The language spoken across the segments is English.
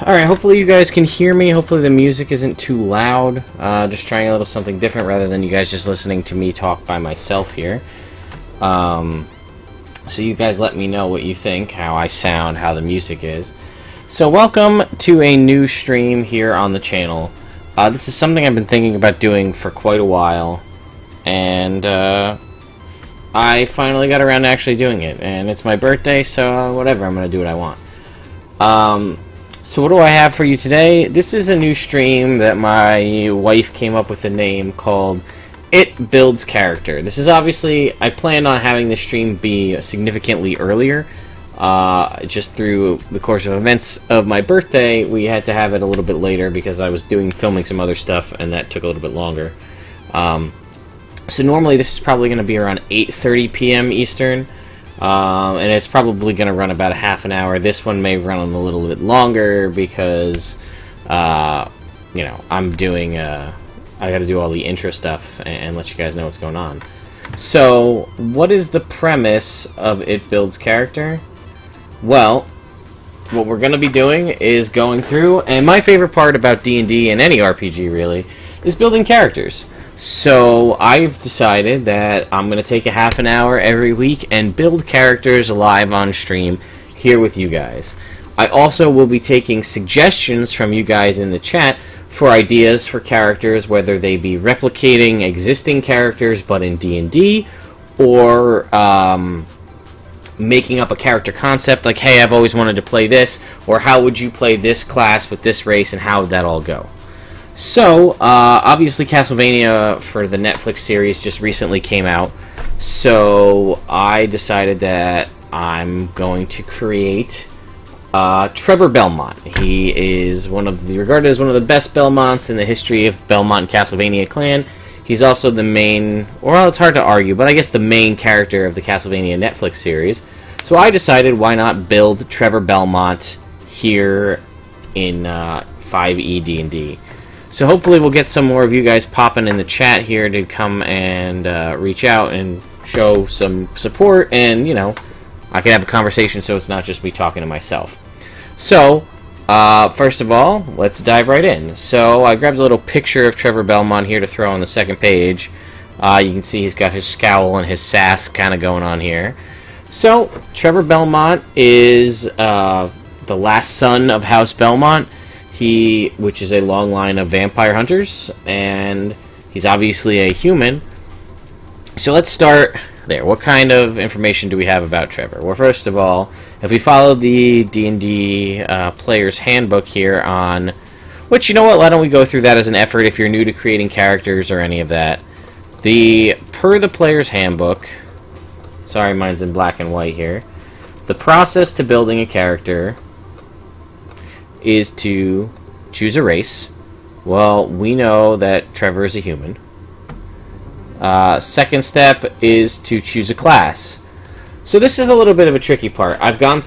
Alright, hopefully you guys can hear me. Hopefully the music isn't too loud. Just trying a little something different rather than you guys just listening to me talk by myself here. So you guys let me know what you think, how I sound, how the music is. So welcome to a new stream here on the channel. This is something I've been thinking about doing for quite a while. And I finally got around to actually doing it. And it's my birthday, so whatever, I'm going to do what I want. So what do I have for you today? This is a new stream that my wife came up with a name called It Builds Character. This is obviously, I planned on having this stream be significantly earlier. Just through the course of events of my birthday, we had to have it a little bit later because I was filming some other stuff and that took a little bit longer. So normally this is probably going to be around 8:30 p.m. Eastern. And it's probably going to run about a half an hour. This one may run a little bit longer because, you know, I'm doing, I got to do all the intro stuff and let you guys know what's going on. So, what is the premise of It Builds Character? Well, what we're going to be doing is going through, and my favorite part about D&D and any RPG really, is building characters. So I've decided that I'm going to take a half an hour every week and build characters live on stream here with you guys. I also will be taking suggestions from you guys in the chat for ideas for characters, whether they be replicating existing characters but in D&D, or making up a character concept like, hey, I've always wanted to play this, or how would you play this class with this race, and how would that all go? So, obviously Castlevania for the Netflix series just recently came out, so I decided that I'm going to create Trevor Belmont. He is regarded as one of the best Belmonts in the history of Belmont and Castlevania clan. He's also the main, well, it's hard to argue, but I guess the main character of the Castlevania Netflix series. So I decided, why not build Trevor Belmont here in 5e D&D. So hopefully we'll get some more of you guys popping in the chat here to come and reach out and show some support, and, you know, I can have a conversation so it's not just me talking to myself. So, first of all, let's dive right in. So I grabbed a little picture of Trevor Belmont here to throw on the second page. You can see he's got his scowl and his sass kind of going on here. So, Trevor Belmont is the last son of House Belmont. Which is a long line of vampire hunters, and he's obviously a human. So let's start there. What kind of information do we have about Trevor? Well, first of all, if we follow the D&D player's handbook here on, which, you know what, why don't we go through that as an effort if you're new to creating characters or any of that. Per the player's handbook, sorry, mine's in black and white here, the process to building a character is to choose a race. Well, we know that Trevor is a human. Second step is to choose a class. So this is a little bit of a tricky part. I've gone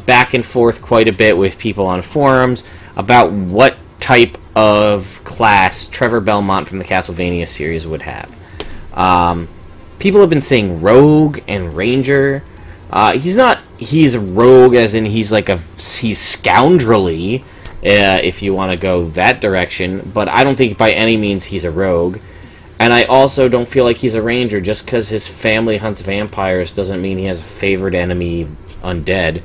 back and forth quite a bit with people on forums about what type of class Trevor Belmont from the Castlevania series would have. People have been saying rogue and ranger. He's a rogue as in he's scoundrelly, if you want to go that direction, but I don't think by any means he's a rogue. And I also don't feel like he's a ranger. Just because his family hunts vampires doesn't mean he has a favorite enemy, undead.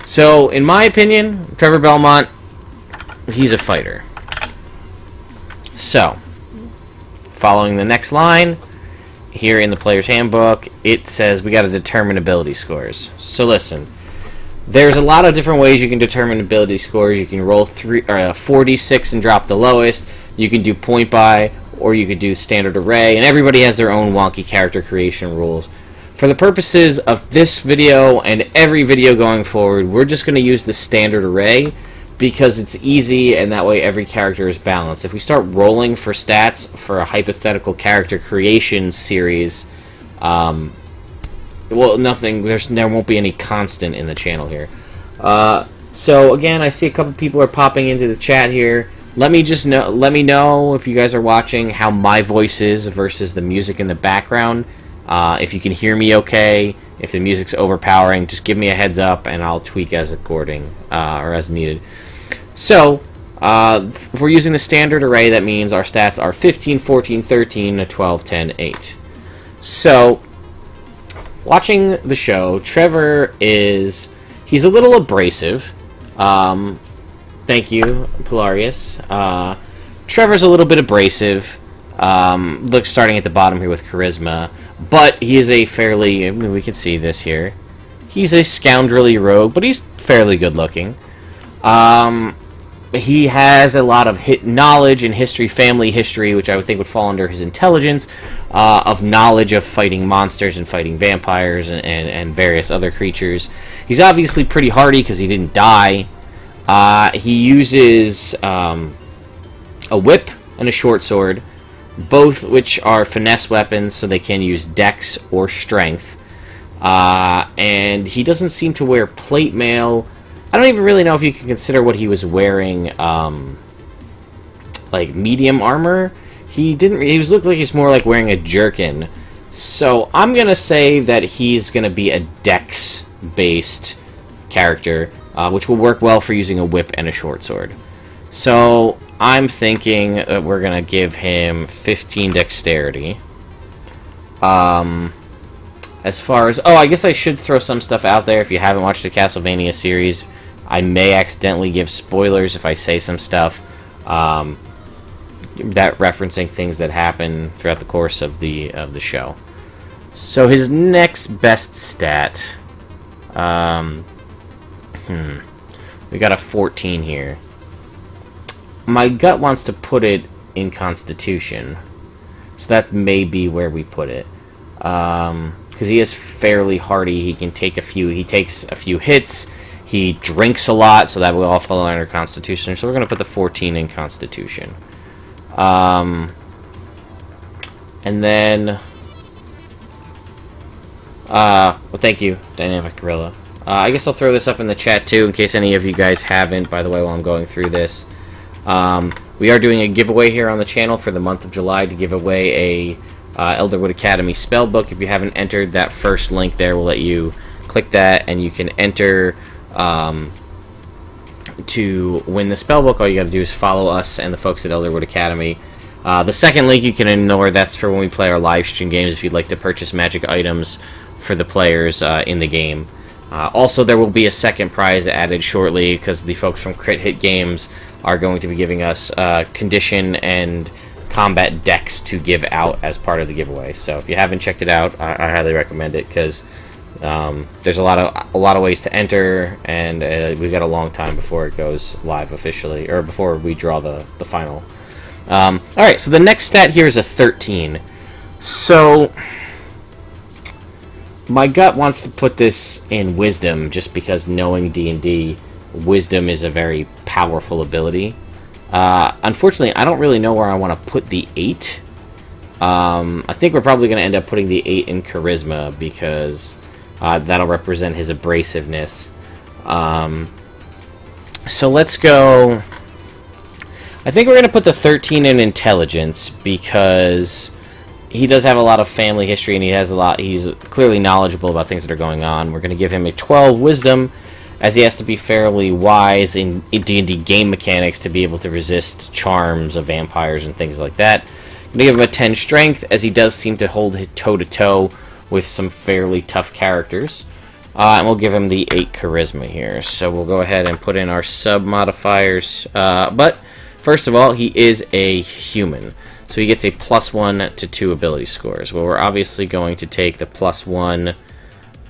So, in my opinion, Trevor Belmont, he's a fighter. So, following the next line, here in the player's handbook, it says we got to determine ability scores. So listen, there's a lot of different ways you can determine ability scores. You can roll 46 and drop the lowest. You can do point buy, or you could do standard array, and everybody has their own wonky character creation rules. For the purposes of this video and every video going forward, we're just going to use the standard array because it's easy, and that way every character is balanced. If we start rolling for stats for a hypothetical character creation series, well, there won't be any constant in the channel here. So again, I see a couple people are popping into the chat here. Let me know if you guys are watching how my voice is versus the music in the background. If you can hear me okay, if the music's overpowering, just give me a heads up and I'll tweak as according or as needed. So, if we're using the standard array, that means our stats are 15, 14, 13, 12, 10, 8. So, watching the show, Trevor is... he's a little abrasive. Thank you, Polarius. Trevor's a little bit abrasive. Look, starting at the bottom here with charisma. But he is a fairly... I mean, we can see this here. He's a scoundrelly rogue, but he's fairly good looking. He has a lot of knowledge and history, family history, which I would think would fall under his intelligence, of knowledge of fighting monsters and fighting vampires and various other creatures. He's obviously pretty hardy because he didn't die. He uses a whip and a short sword, both which are finesse weapons, so they can use dex or strength. And he doesn't seem to wear plate mail. I don't even really know if you can consider what he was wearing, like medium armor. He looked like he's more like wearing a jerkin. So I'm gonna say that he's gonna be a dex-based character, which will work well for using a whip and a short sword. So I'm thinking that we're gonna give him 15 dexterity. As far as... oh, I guess I should throw some stuff out there. If you haven't watched the Castlevania series, I may accidentally give spoilers if I say some stuff that referencing things that happen throughout the course of the show. So his next best stat, we got a 14 here. My gut wants to put it in Constitution, so that may be where we put it. Because he is fairly hardy. He can take he takes a few hits. He drinks a lot, so that will all fall under Constitution. So we're going to put the 14 in Constitution. And then... well, thank you, Dynamic Gorilla. I guess I'll throw this up in the chat, too, in case any of you guys haven't, by the way, while I'm going through this. We are doing a giveaway here on the channel for the month of July to give away a Elderwood Academy spellbook. If you haven't entered, that first link there will let you click that, and you can enter to win the spellbook. All you got to do is follow us and the folks at Elderwood Academy. The second link you can ignore. That's for when we play our live stream games, if you'd like to purchase magic items for the players in the game. Also, there will be a second prize added shortly, because the folks from Crit Hit Games are going to be giving us condition and combat decks to give out as part of the giveaway. So if you haven't checked it out, I highly recommend it, because there's a lot of ways to enter, and we've got a long time before it goes live officially, or before we draw the final. Alright, so the next stat here is a 13. So my gut wants to put this in Wisdom, just because knowing D&D, Wisdom is a very powerful ability. Unfortunately, I don't really know where I want to put the 8. I think we're probably going to end up putting the 8 in Charisma, because that'll represent his abrasiveness. So let's go... I think we're going to put the 13 in Intelligence, because he does have a lot of family history, and he's clearly knowledgeable about things that are going on. We're going to give him a 12 Wisdom, as he has to be fairly wise in D&D game mechanics to be able to resist charms of vampires and things like that. I'm going to give him a 10 Strength, as he does seem to hold his toe-to-toe with some fairly tough characters. And we'll give him the 8 Charisma here. So we'll go ahead and put in our sub-modifiers. But first of all, he is a human, so he gets a +1 to 2 ability scores. Well, we're obviously going to take the +1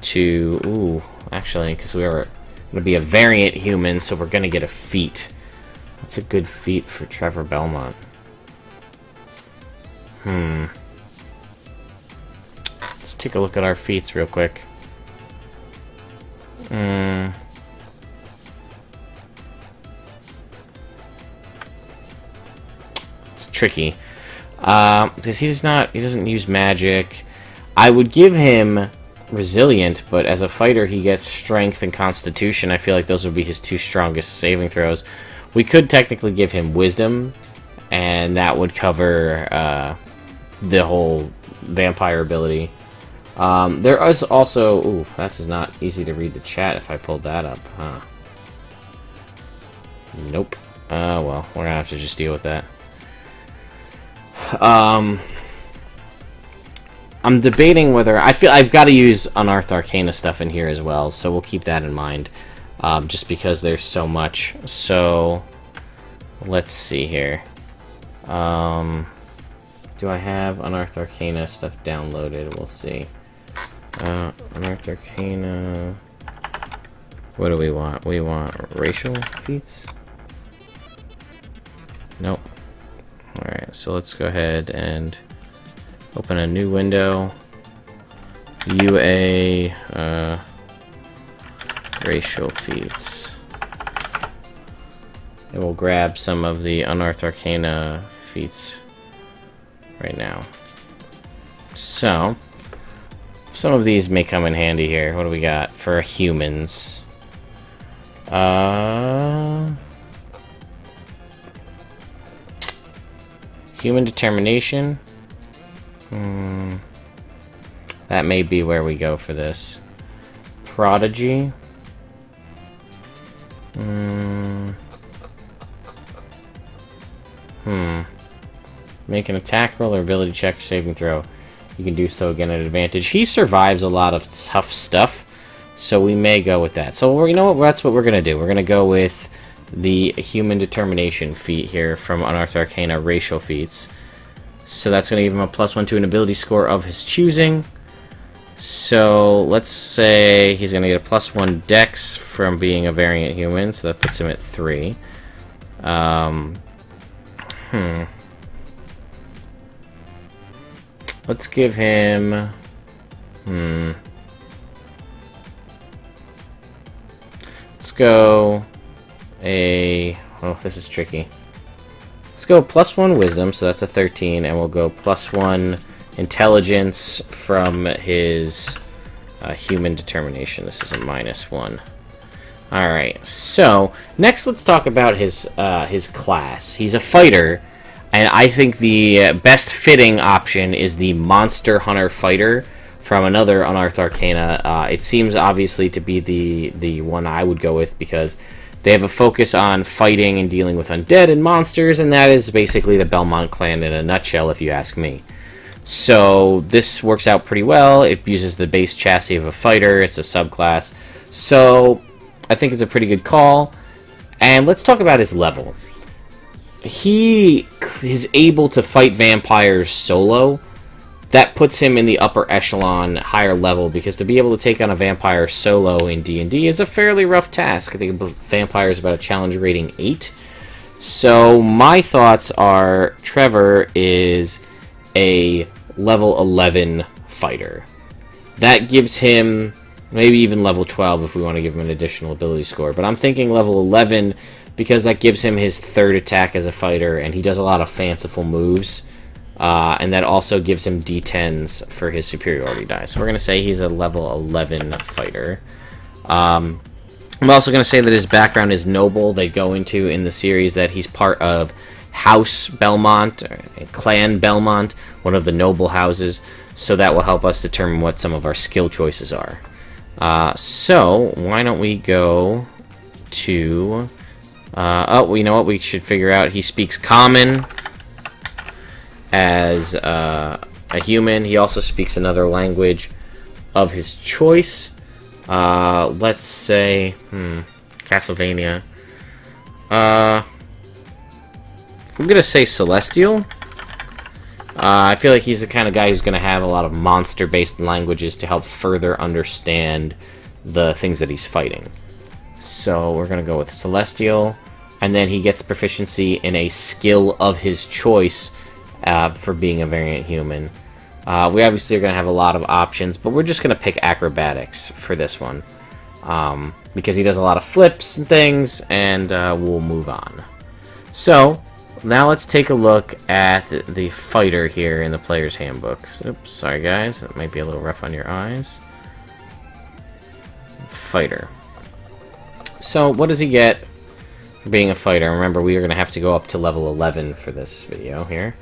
to... ooh, actually, because we are going to be a variant human, so we're going to get a feat. That's a good feat for Trevor Belmont. Let's take a look at our feats real quick. It's tricky. Because he doesn't use magic. I would give him Resilient, but as a fighter he gets Strength and Constitution. I feel like those would be his 2 strongest saving throws. We could technically give him Wisdom, and that would cover the whole vampire ability. There is also... ooh, that is not easy to read the chat if I pulled that up, huh? Nope. Well, we're gonna have to just deal with that. I'm debating whether... I feel I've got to use Unearthed Arcana stuff in here as well, so we'll keep that in mind. Just because there's so much. So, let's see here. Do I have Unearthed Arcana stuff downloaded? We'll see. Unearthed Arcana... What do we want? We want racial feats? Nope. Alright, so let's go ahead and open a new window. UA racial feats. And we'll grab some of the Unearthed Arcana feats right now. So, some of these may come in handy here. What do we got for humans? Human determination. That may be where we go for this. Prodigy. Make an attack roll or ability check or saving throw. You can do so again at advantage. He survives a lot of tough stuff, so we may go with that. So you know what? That's what we're gonna do. We're gonna go with the human determination feat here from Unearthed Arcana racial feats. So that's gonna give him a +1 to an ability score of his choosing. So let's say he's gonna get a +1 dex from being a variant human, so that puts him at 3. Let's give him... Let's go... Oh, this is tricky. Let's go +1 wisdom, so that's a 13, and we'll go +1 intelligence from his human determination. This is a -1. Alright, so next let's talk about his class. He's a fighter, and I think the best fitting option is the Monster Hunter Fighter from another Unearthed Arcana. It seems obviously to be the one I would go with because they have a focus on fighting and dealing with undead and monsters, and that is basically the Belmont clan in a nutshell, if you ask me. So this works out pretty well. It uses the base chassis of a fighter. It's a subclass. So I think it's a pretty good call. And let's talk about his level. He is able to fight vampires solo. That puts him in the upper echelon, higher level, because to be able to take on a vampire solo in D&D is a fairly rough task. I think a vampire is about a challenge rating 8. So my thoughts are Trevor is a level 11 fighter. That gives him maybe even level 12 if we want to give him an additional ability score. But I'm thinking level 11 because that gives him his 3rd attack as a fighter, and he does a lot of fanciful moves. And that also gives him D10s for his superiority die. So we're going to say he's a level 11 fighter. I'm also going to say that his background is noble. They go into in the series that he's part of House Belmont, or Clan Belmont, one of the noble houses. So that will help us determine what some of our skill choices are. So why don't we go to... oh, you know what? We should figure out. He speaks Common as a human. He also speaks another language of his choice. Let's say Castlevania. I'm gonna say Celestial. I feel like he's the kind of guy who's gonna have a lot of monster-based languages to help further understand the things that he's fighting. So we're gonna go with Celestial, and then he gets proficiency in a skill of his choice for being a variant human. We obviously are going to have a lot of options, but we're just going to pick acrobatics for this one. Because he does a lot of flips and things, and we'll move on. So, now let's take a look at the fighter here in the player's handbook. Oops, sorry guys, that might be a little rough on your eyes. Fighter. So, what does he get for being a fighter? Remember, we are going to have to go up to level 11 for this video here.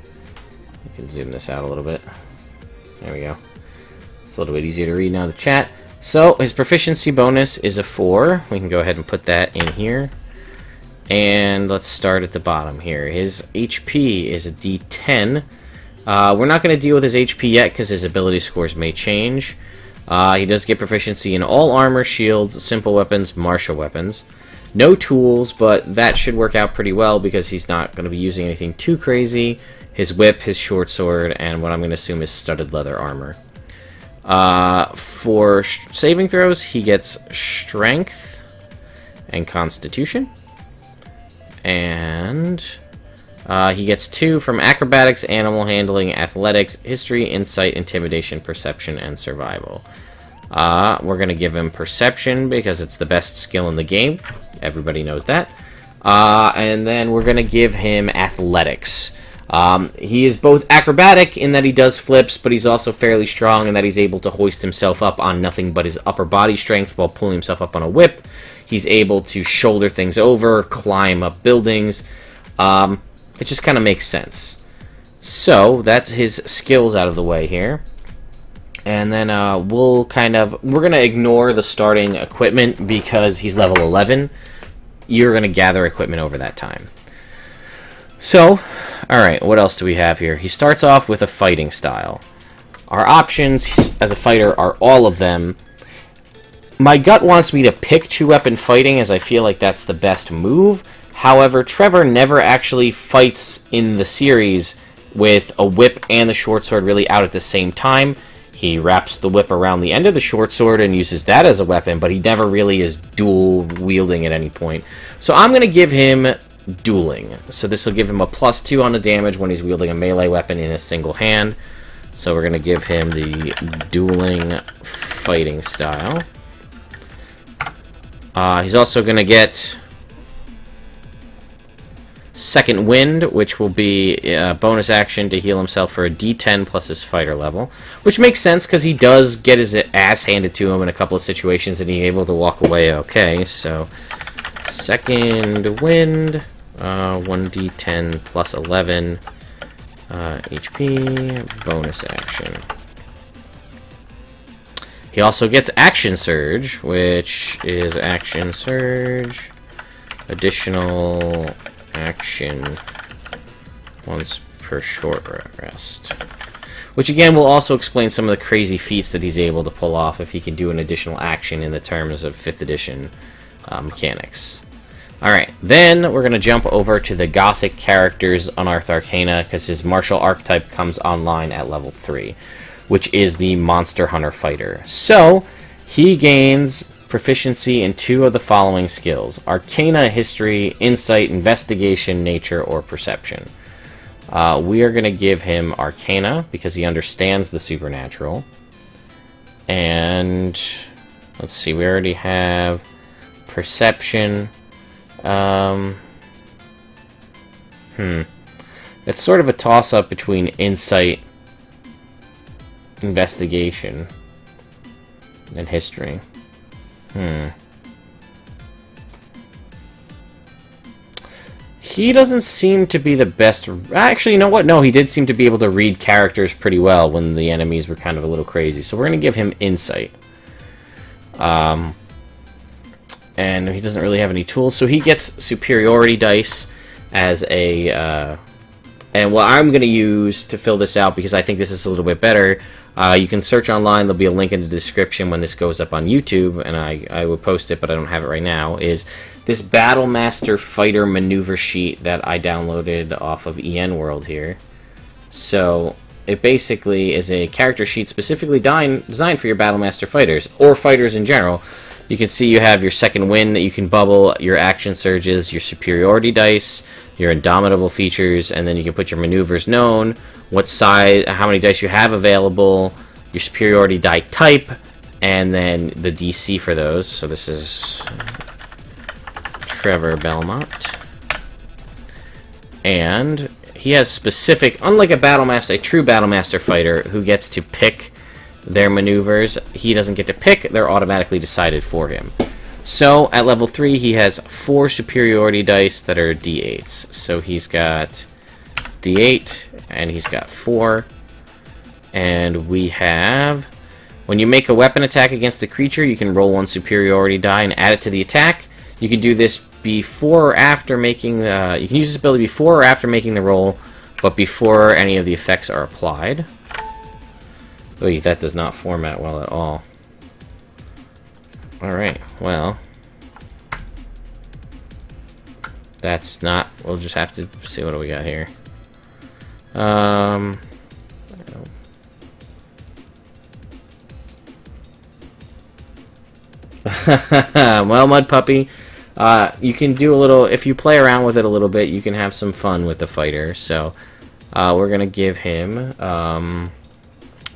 You can zoom this out a little bit. There we go. It's a little bit easier to read now in the chat. So, his proficiency bonus is a 4. We can go ahead and put that in here. And let's start at the bottom here. His HP is a D10. We're not going to deal with his HP yet because his ability scores may change. He does get proficiency in all armor, shields, simple weapons, martial weapons. No tools, but that should work out pretty well because he's not going to be using anything too crazy. His whip, his short sword, and what I'm going to assume is studded leather armor. For saving throws, he gets strength and constitution. And he gets 2 from acrobatics, animal handling, athletics, history, insight, intimidation, perception, and survival. We're going to give him perception because it's the best skill in the game. Everybody knows that. And then we're going to give him athletics. He is both acrobatic in that he does flips, but he's also fairly strong in that he's able to hoist himself up on nothing but his upper body strength while pulling himself up on a whip. He's able to shoulder things over, climb up buildings. It just kind of makes sense. So, that's his skills out of the way here. And then we're going to ignore the starting equipment because he's level 11. You're going to gather equipment over that time. So, alright, what else do we have here? He starts off with a fighting style. Our options as a fighter are all of them. My gut wants me to pick two-weapon fighting as I feel like that's the best move. However, Trevor never actually fights in the series with a whip and the short sword really out at the same time. He wraps the whip around the end of the short sword and uses that as a weapon, but he never really is dual wielding at any point. So I'm going to give him Dueling. So this will give him a +2 on the damage when he's wielding a melee weapon in a single hand. So we're going to give him the Dueling fighting style. He's also going to get Second Wind, which will be a bonus action to heal himself for a D10 plus his fighter level. Which makes sense because he does get his ass handed to him in a couple of situations and he's able to walk away okay. So, Second Wind, 1D10 plus 11 HP, bonus action. He also gets Action Surge, which is Action Surge, additional action once per short rest. Which again will also explain some of the crazy feats that he's able to pull off if he can do an additional action in the terms of 5th edition mechanics. Alright, then we're going to jump over to the Gothic characters Unearthed Arcana because his martial archetype comes online at level 3, which is the Monster Hunter Fighter. So, he gains proficiency in 2 of the following skills: Arcana, History, Insight, Investigation, Nature, or Perception. We are going to give him Arcana because he understands the supernatural. And let's see, we already have Perception. It's sort of a toss-up between Insight, Investigation, and History. He doesn't seem to be the best... Actually, you know what? No, he did seem to be able to read characters pretty well when the enemies were kind of a little crazy. So we're going to give him Insight. And he doesn't really have any tools, so he gets Superiority Dice as a... and what I'm going to use to fill this out, because I think this is a little bit better... you can search online, there'll be a link in the description when this goes up on YouTube, and I will post it, but I don't have it right now, is this Battlemaster Fighter Maneuver Sheet that I downloaded off of EN World here. So, it basically is a character sheet specifically designed for your Battlemaster fighters, or fighters in general. You can see you have your Second Wind that you can bubble, your Action Surges, your Superiority Dice, your Indomitable features, and then you can put your maneuvers known, what size, how many dice you have available, your superiority die type, and then the DC for those. So this is Trevor Belmont. And he has specific, unlike a true Battlemaster fighter who gets to pick their maneuvers, he doesn't get to pick, they're automatically decided for him. So, at level 3, he has 4 superiority dice that are D8s. So he's got D8, and he's got 4. And we have... When you make a weapon attack against a creature, you can roll 1 superiority die and add it to the attack. You can do this before or after making the... You can use this ability before or after making the roll, but before any of the effects are applied. Oy, that does not format well at all. Alright, well... That's not... We'll just have to see what do we got here. Well, Mud Puppy, you can do a little... If you play around with it a little bit, you can have some fun with the fighter. So, we're going to give him... so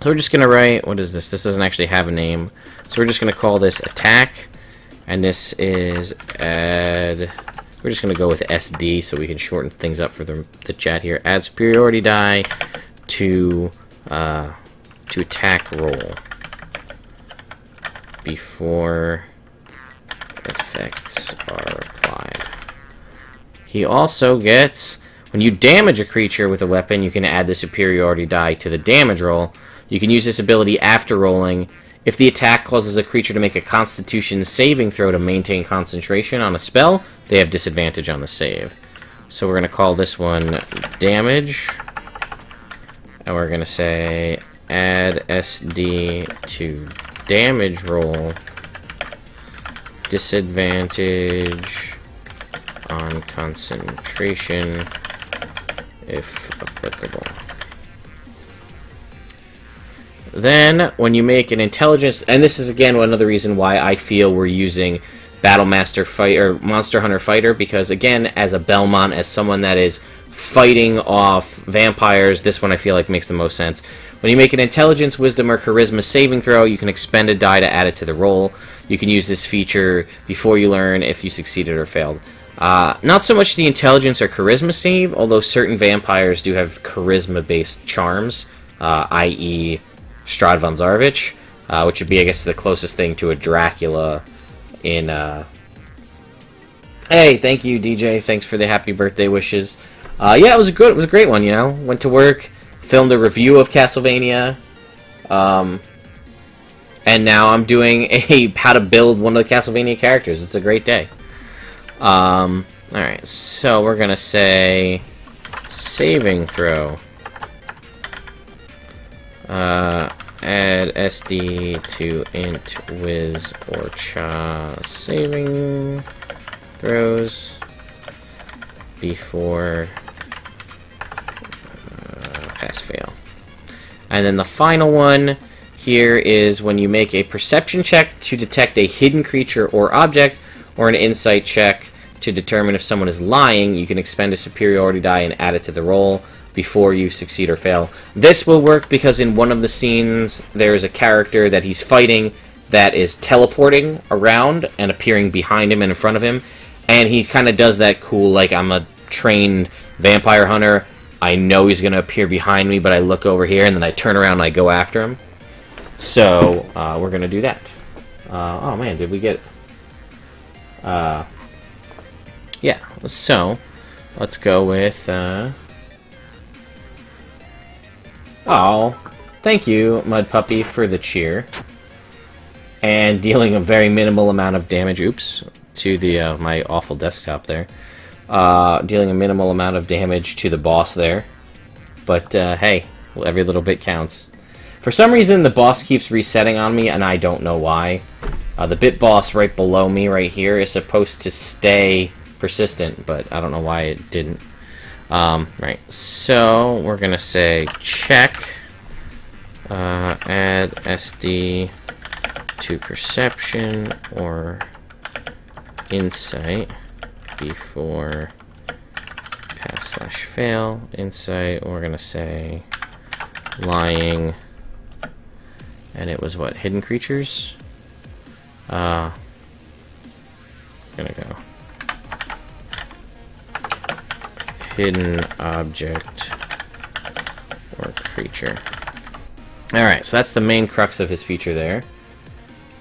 we're just going to write... What is this? This doesn't actually have a name. So we're just going to call this attack. And this is add... We're just going to go with SD so we can shorten things up for the chat here. Add superiority die to attack roll before effects are applied. He also gets, when you damage a creature with a weapon, you can add the superiority die to the damage roll. You can use this ability after rolling. If the attack causes a creature to make a Constitution saving throw to maintain concentration on a spell, they have disadvantage on the save. So we're going to call this one damage. And we're going to say add SD to damage roll. Disadvantage on concentration if applicable. Then, when you make an intelligence... And this is, again, another reason why I feel we're using Battlemaster Fighter, Monster Hunter Fighter, because, again, as a Belmont, as someone that is fighting off vampires, this one I feel like makes the most sense. When you make an Intelligence, Wisdom, or Charisma saving throw, you can expend a die to add it to the roll. You can use this feature before you learn if you succeeded or failed. Not so much the Intelligence or Charisma save, although certain vampires do have Charisma-based charms, i.e. Strahd von Zarvich, which would be, I guess, the closest thing to a Dracula in, Hey, thank you, DJ. Thanks for the happy birthday wishes. Yeah, it was a great one, you know. Went to work, filmed a review of Castlevania, and now I'm doing a how to build one of the Castlevania characters. It's a great day. Alright, so we're gonna say saving throw. Add SD to int wiz or cha saving throws before pass fail. And then the final one here is when you make a perception check to detect a hidden creature or object, or an insight check to determine if someone is lying, you can expend a superiority die and add it to the roll before you succeed or fail. This will work because in one of the scenes there is a character that he's fighting that is teleporting around and appearing behind him and in front of him, and he kind of does that cool, like, I'm a trained vampire hunter, I know he's going to appear behind me, but I look over here and then I turn around and I go after him. So we're going to do that. Oh man, did we get... yeah, so let's go with... Oh, thank you, Mud Puppy, for the cheer. And dealing a very minimal amount of damage, oops, to the my awful desktop there. Dealing a minimal amount of damage to the boss there. But, hey, every little bit counts. For some reason, the boss keeps resetting on me, and I don't know why. The bit boss right below me right here is supposed to stay persistent, but I don't know why it didn't. Right, so we're gonna say check add SD to perception or insight before pass/fail. Insight, we're gonna say lying, and it was what, hidden creatures? Gonna go hidden object or creature. Alright, so that's the main crux of his feature there.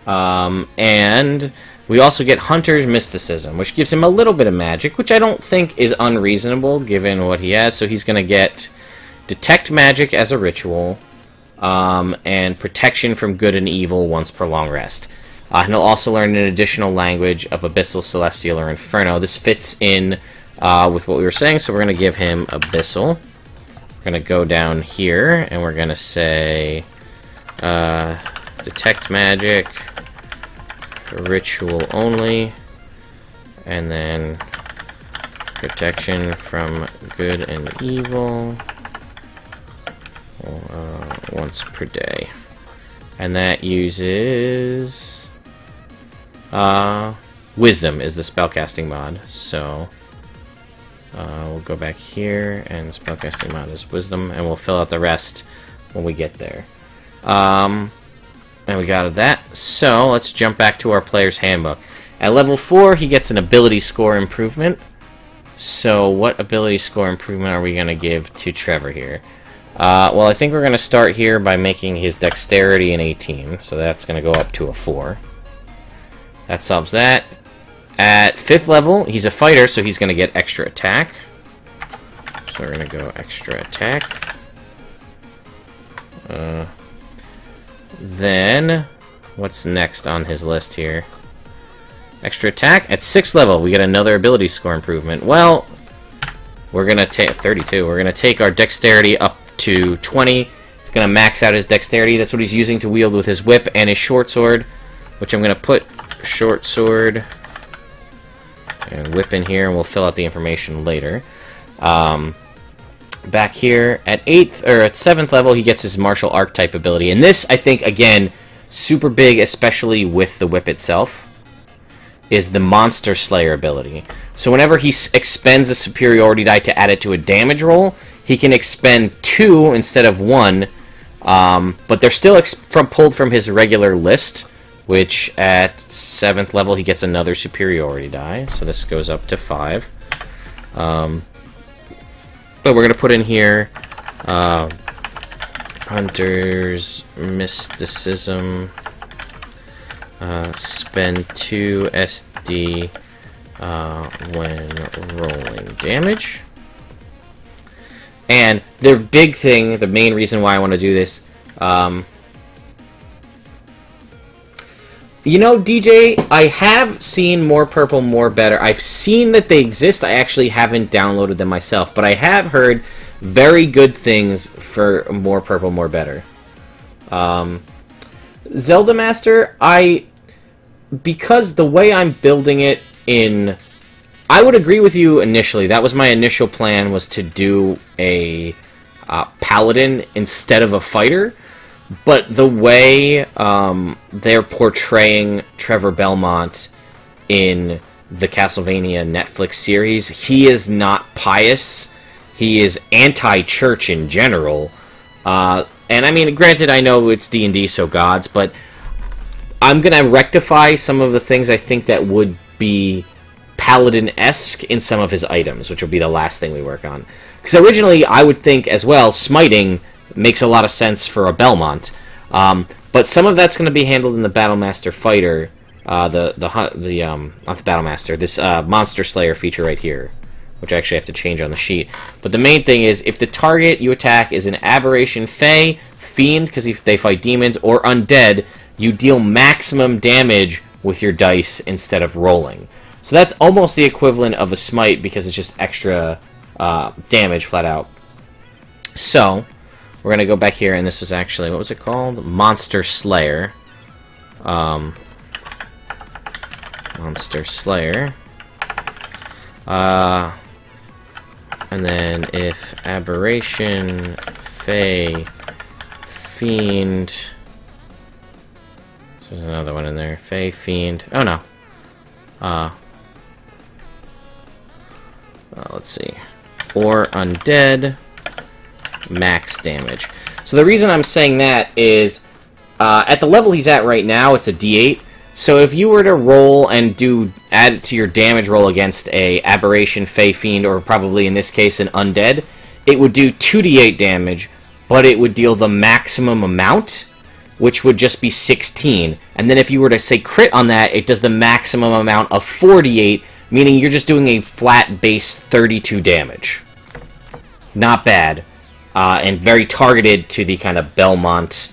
And we also get Hunter's Mysticism, which gives him a little bit of magic, which I don't think is unreasonable given what he has. So he's going to get Detect Magic as a ritual, and Protection from Good and Evil once per long rest. And he'll also learn an additional language of Abyssal, Celestial, or Inferno. This fits in with what we were saying, so we're going to give him Abyssal. We're going to go down here, and we're going to say Detect Magic, Ritual only, and then Protection from Good and Evil once per day. And that uses Wisdom is the spellcasting mod. So we'll go back here, and spellcasting mod is Wisdom, and we'll fill out the rest when we get there. And we got that. So let's jump back to our player's handbook. At level 4, he gets an ability score improvement. So what ability score improvement are we going to give to Trevor here? Well, I think we're going to start here by making his dexterity an 18. So that's going to go up to a 4. That solves that. At 5th level, he's a fighter, so he's going to get extra attack. So we're going to go extra attack. Then, what's next on his list here? Extra attack. At 6th level, we get another ability score improvement. Well, we're going to take 32. We're going to take our dexterity up to 20. He's going to max out his dexterity. That's what he's using to wield with his whip and his short sword, which I'm going to put short sword and whip in here, and we'll fill out the information later. Back here at 7th level, he gets his martial archetype ability, and this, I think, again, super big, especially with the whip itself, is the Monster Slayer ability. So whenever he expends a superiority die to add it to a damage roll, he can expend 2 instead of 1, but they're still pulled from his regular list, which at 7th level he gets another superiority die, so this goes up to 5. But we're going to put in here Hunter's Mysticism, spend 2 SD when rolling damage. And the big thing, the main reason why I want to do this, you know, DJ, I have seen More Purple, More Better. I've seen that they exist. I actually haven't downloaded them myself, but I have heard very good things for More Purple, More Better. Zelda Master, because the way I'm building it I would agree with you initially. That was my initial plan, was to do a paladin instead of a fighter. But the way they're portraying Trevor Belmont in the Castlevania Netflix series, he is not pious. He is anti-church in general. And I mean, granted, I know it's D&D, so gods, but I'm going to rectify some of the things I think that would be paladin-esque in some of his items, which will be the last thing we work on. Because originally, I would think as well, smiting makes a lot of sense for a Belmont, but some of that's going to be handled in the Battlemaster Fighter, not the Battlemaster, this Monster Slayer feature right here, which I actually have to change on the sheet. But the main thing is, if the target you attack is an Aberration Fey, Fiend, because if they fight demons, or Undead, you deal maximum damage with your dice instead of rolling. So that's almost the equivalent of a smite, because it's just extra damage flat out. So we're going to go back here, and this was actually, what was it called? Monster Slayer. Monster Slayer. And then if Aberration, Fey, Fiend... So there's another one in there. Fey, Fiend... Oh, no. Let's see. Or Undead... max damage. So the reason I'm saying that is, at the level he's at right now, it's a D8. So if you were to roll and add it to your damage roll against a Aberration, Fey, Fiend, or probably in this case an Undead, it would do 2d8 damage, but it would deal the maximum amount, which would just be 16. And then if you were to say crit on that, it does the maximum amount of 4d8, meaning you're just doing a flat base 32 damage. Not bad. And very targeted to the kind of Belmont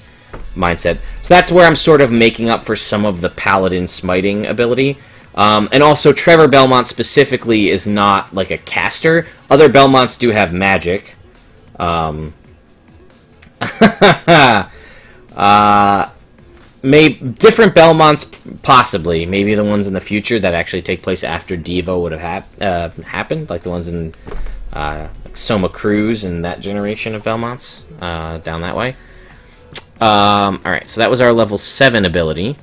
mindset. So that's where I'm sort of making up for some of the Paladin smiting ability. And also, Trevor Belmont specifically is not like a caster. Other Belmonts do have magic. Different Belmonts, possibly. Maybe the ones in the future that actually take place after Devo would have happened, like the ones in like Soma Cruz and that generation of Belmonts down that way. Alright, so that was our level 7 ability.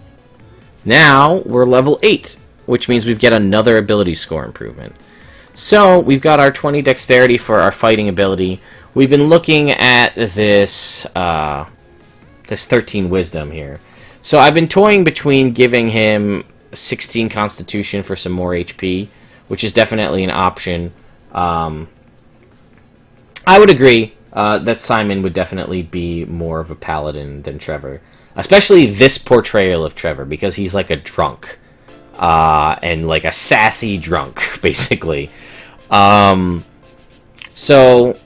Now we're level 8, which means we've got another ability score improvement. So we've got our 20 dexterity for our fighting ability. We've been looking at this 13 wisdom here. So I've been toying between giving him 16 constitution for some more HP, which is definitely an option. I would agree that Simon would definitely be more of a paladin than Trevor. Especially this portrayal of Trevor, because he's like a drunk. And like a sassy drunk, basically. So,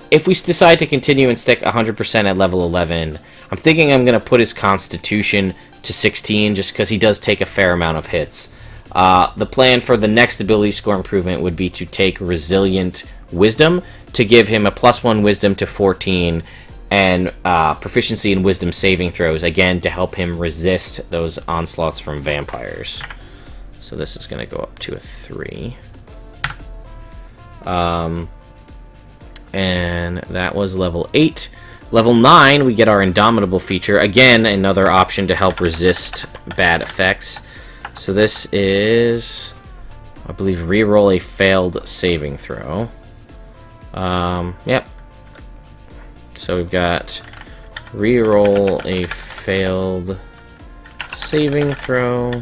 if we decide to continue and stick 100% at level 11, I'm thinking I'm going to put his constitution to 16, just because he does take a fair amount of hits. The plan for the next ability score improvement would be to take resilient wisdom, to give him a +1 wisdom to 14, and proficiency in wisdom saving throws, again, to help him resist those onslaughts from vampires. So this is going to go up to a 3. And that was level 8. Level 9, we get our Indomitable feature. Again, another option to help resist bad effects. So this is, I believe, reroll a failed saving throw. Yep. So we've got reroll a failed saving throw,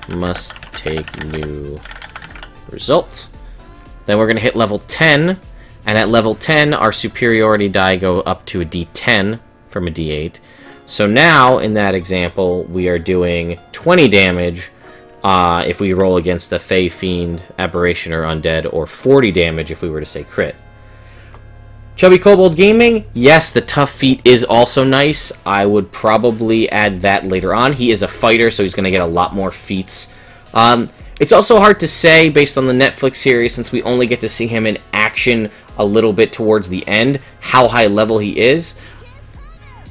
must take new result. Then we're going to hit level 10, and at level 10 our superiority die go up to a d10 from a d8. So now, in that example, we are doing 20 damage if we roll against the Fey, Fiend, Aberration, or Undead, or 40 damage if we were to say crit. Chubby Kobold Gaming, yes, the tough feat is also nice. I would probably add that later on. He is a fighter, so he's going to get a lot more feats. It's also hard to say, based on the Netflix series, since we only get to see him in action a little bit towards the end, how high level he is.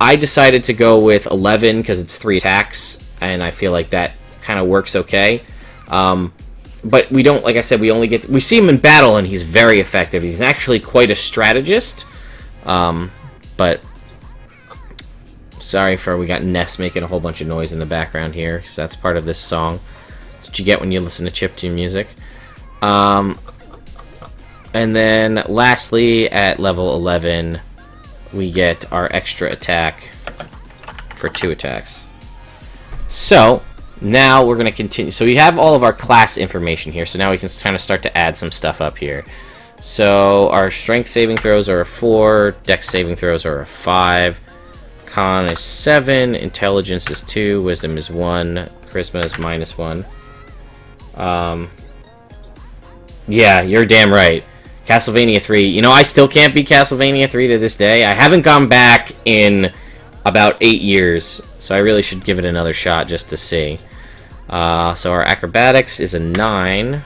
I decided to go with 11 because it's 3 attacks, and I feel like that kind of works okay. But we don't, like I said, we see him in battle, and he's very effective. He's actually quite a strategist. But sorry for we got Ness making a whole bunch of noise in the background here, because that's part of this song. That's what you get when you listen to chiptune music. And then lastly, at level 11, we get our extra attack for 2 attacks. So now we're going to continue. So we have all of our class information here. So now we can kind of start to add some stuff up here. So our strength saving throws are a 4. Dex saving throws are a 5. Con is 7. Intelligence is 2. Wisdom is 1. Charisma is -1. Yeah, you're damn right. Castlevania 3. You know, I still can't beat Castlevania 3 to this day. I haven't gone back in about 8 years. So I really should give it another shot just to see. So our acrobatics is a 9.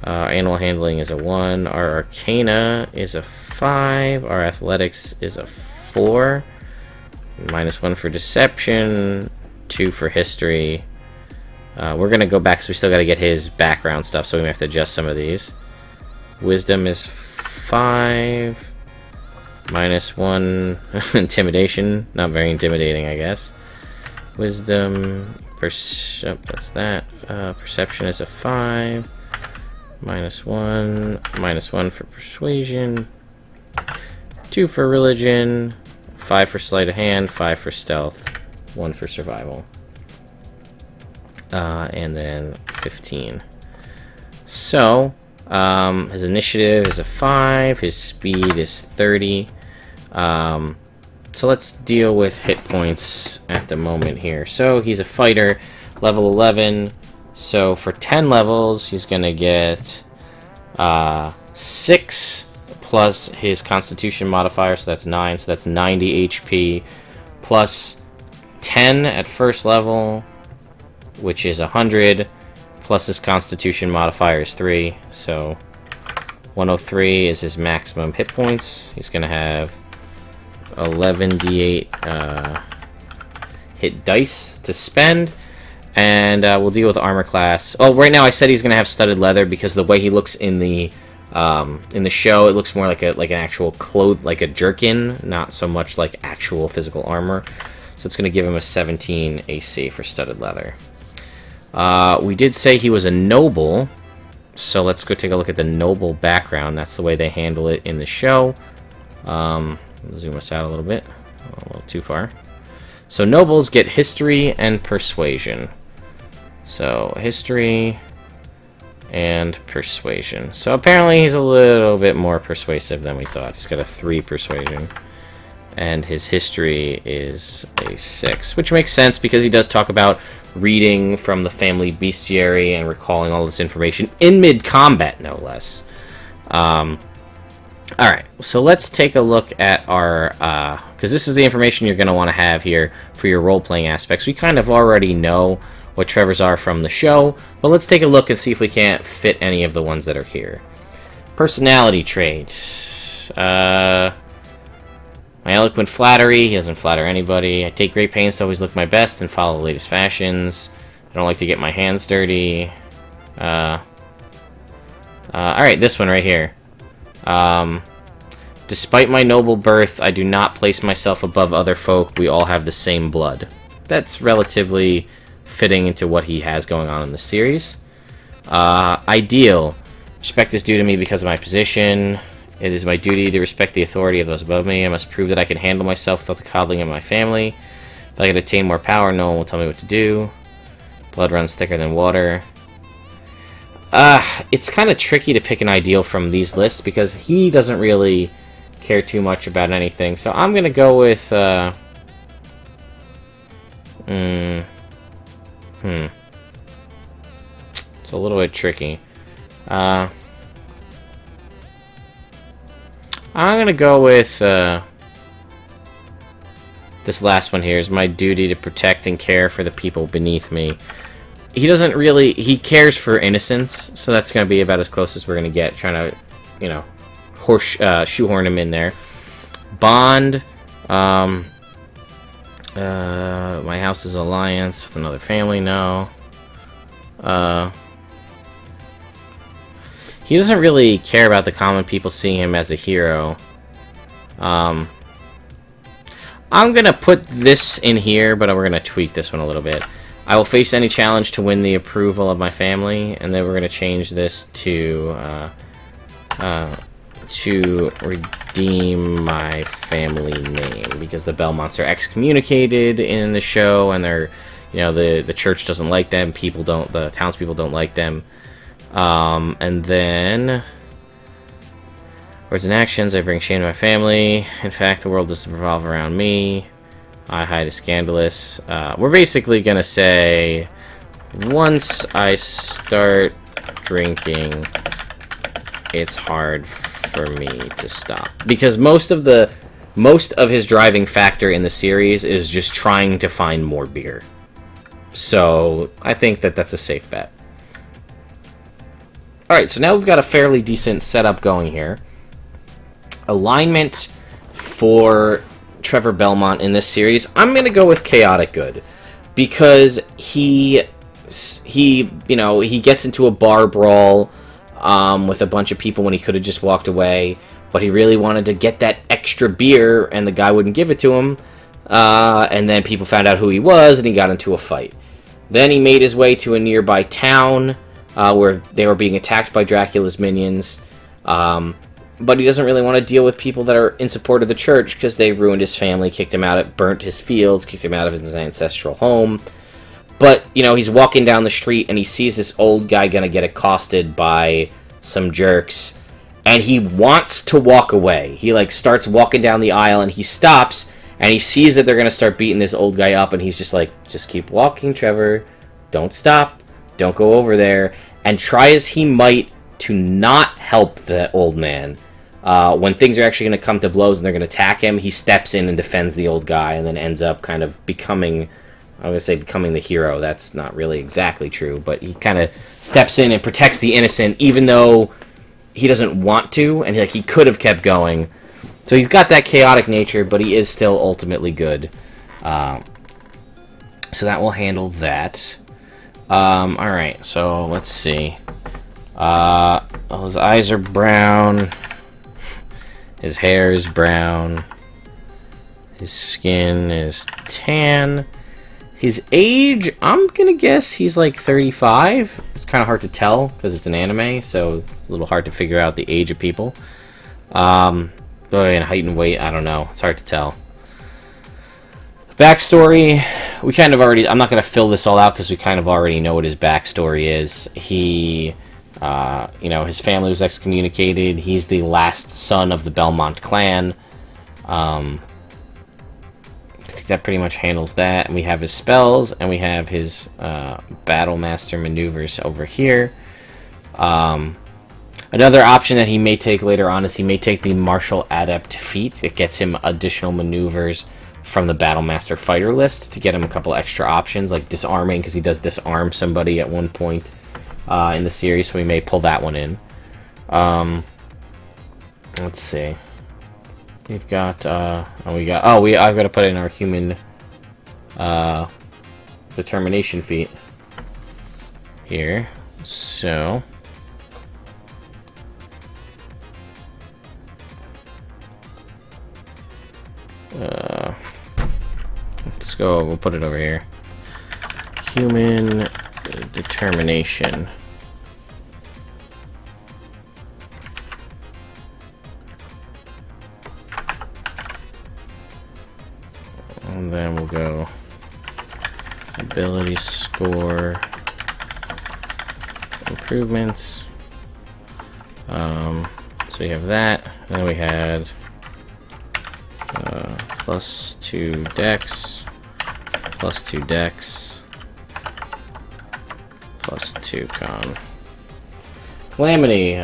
Animal handling is a 1. Our arcana is a 5. Our athletics is a 4. -1 for deception. 2 for history. We're going to go back because we still got to get his background stuff, so we may have to adjust some of these. Wisdom is 5. -1 intimidation. Not very intimidating, I guess. Wisdom, that's that. Perception is a 5. -1. -1 for persuasion. 2 for religion. 5 for sleight of hand. 5 for stealth. 1 for survival. And then 15. So, his initiative is a 5. His speed is 30. So let's deal with hit points at the moment here. So he's a fighter, level 11. So for 10 levels, he's going to get 6 plus his constitution modifier, so that's 9. So that's 90 HP plus 10 at first level, which is 100, plus his Constitution modifier is 3, so 103 is his maximum hit points. He's going to have 11d8 hit dice to spend, and we'll deal with armor class. Oh, right now I said he's going to have studded leather because the way he looks in the show, it looks more like an actual like a jerkin, not so much like actual physical armor. So it's going to give him a 17 AC for studded leather. We did say he was a noble, so let's go take a look at the noble background. That's the way they handle it in the show. Zoom us out a little bit. A little too far. So nobles get history and persuasion. So history and persuasion. So apparently he's a little bit more persuasive than we thought. He's got a 3 persuasion. And his history is a 6, which makes sense because he does talk about reading from the family bestiary and recalling all this information in mid-combat, no less. Alright, so let's take a look at our, because this is the information you're going to want to have here for your role-playing aspects. We kind of already know what Trevor's are from the show, but let's take a look and see if we can't fit any of the ones that are here. Personality trait. My eloquent flattery, he doesn't flatter anybody. I take great pains to always look my best and follow the latest fashions. I don't like to get my hands dirty. Alright, this one right here. Despite my noble birth, I do not place myself above other folk. We all have the same blood. That's relatively fitting into what he has going on in the series. Ideal. Respect is due to me because of my position. It is my duty to respect the authority of those above me. I must prove that I can handle myself without the coddling of my family. If I can attain more power, no one will tell me what to do. Blood runs thicker than water. It's kind of tricky to pick an ideal from these lists because he doesn't really care too much about anything. So I'm going to go with... It's a little bit tricky. I'm going to go with this last one here. Is my duty to protect and care for the people beneath me. He doesn't really... He cares for innocence, so that's going to be about as close as we're going to get, trying to, you know, shoehorn him in there. Bond. My house is alliance with another family, no. He doesn't really care about the common people seeing him as a hero. I'm going to put this in here, but we're going to tweak this one a little bit. I will face any challenge to win the approval of my family, and then we're going to change this to redeem my family name, because the Belmonts are excommunicated in the show, and they're, you know, the church doesn't like them, the townspeople don't like them. And then words and actions, I bring shame to my family. In fact, the world doesn't revolve around me. I hide is scandalous. We're basically gonna say, once I start drinking, it's hard for me to stop, because most of his driving factor in the series is just trying to find more beer. So I think that that's a safe bet. Alright, so now we've got a fairly decent setup going here. Alignment for Trevor Belmont in this series, I'm going to go with chaotic good, because he gets into a bar brawl with a bunch of people when he could have just walked away, but he really wanted to get that extra beer, and the guy wouldn't give it to him, and then people found out who he was, and he got into a fight. Then he made his way to a nearby town, where they were being attacked by Dracula's minions, but he doesn't really want to deal with people that are in support of the church, because they ruined his family, kicked him out, burnt his fields, kicked him out of his ancestral home. But, you know, he's walking down the street, and he sees this old guy gonna get accosted by some jerks, and he wants to walk away. He, like, starts walking down the aisle, and he stops, and he sees that they're gonna start beating this old guy up, and he's just like, just keep walking, Trevor. Don't stop. Don't go over there. And try as he might to not help the old man, When things are actually going to come to blows and they're going to attack him, he steps in and defends the old guy, and then ends up kind of becoming, I'm going to say becoming the hero. That's not really exactly true, but he kind of steps in and protects the innocent, even though he doesn't want to, and he could have kept going. So he's got that chaotic nature, but he is still ultimately good. So that will handle that. Alright, so let's see. His eyes are brown. His hair is brown. His skin is tan. His age, I'm gonna guess he's like 35. It's kind of hard to tell because it's an anime, so it's a little hard to figure out the age of people. And height and weight, I don't know. It's hard to tell. Backstory, we kind of already... I'm not going to fill this all out because we kind of already know what his backstory is. He, you know, his family was excommunicated. He's the last son of the Belmont clan. I think that pretty much handles that. And we have his spells, and we have his Battle Master maneuvers over here. Another option that he may take later on is he may take the Martial Adept feat. It gets him additional maneuvers from the Battle Master fighter list to get him a couple extra options, like disarming, because he does disarm somebody at one point in the series, so we may pull that one in. Let's see. We've got, I've got to put in our human determination feat here. So... let's go, we'll put it over here. Human determination. And then we'll go ability score improvements. So we have that, and then we had +2 dex, +2 dex, +2 con. Calamity,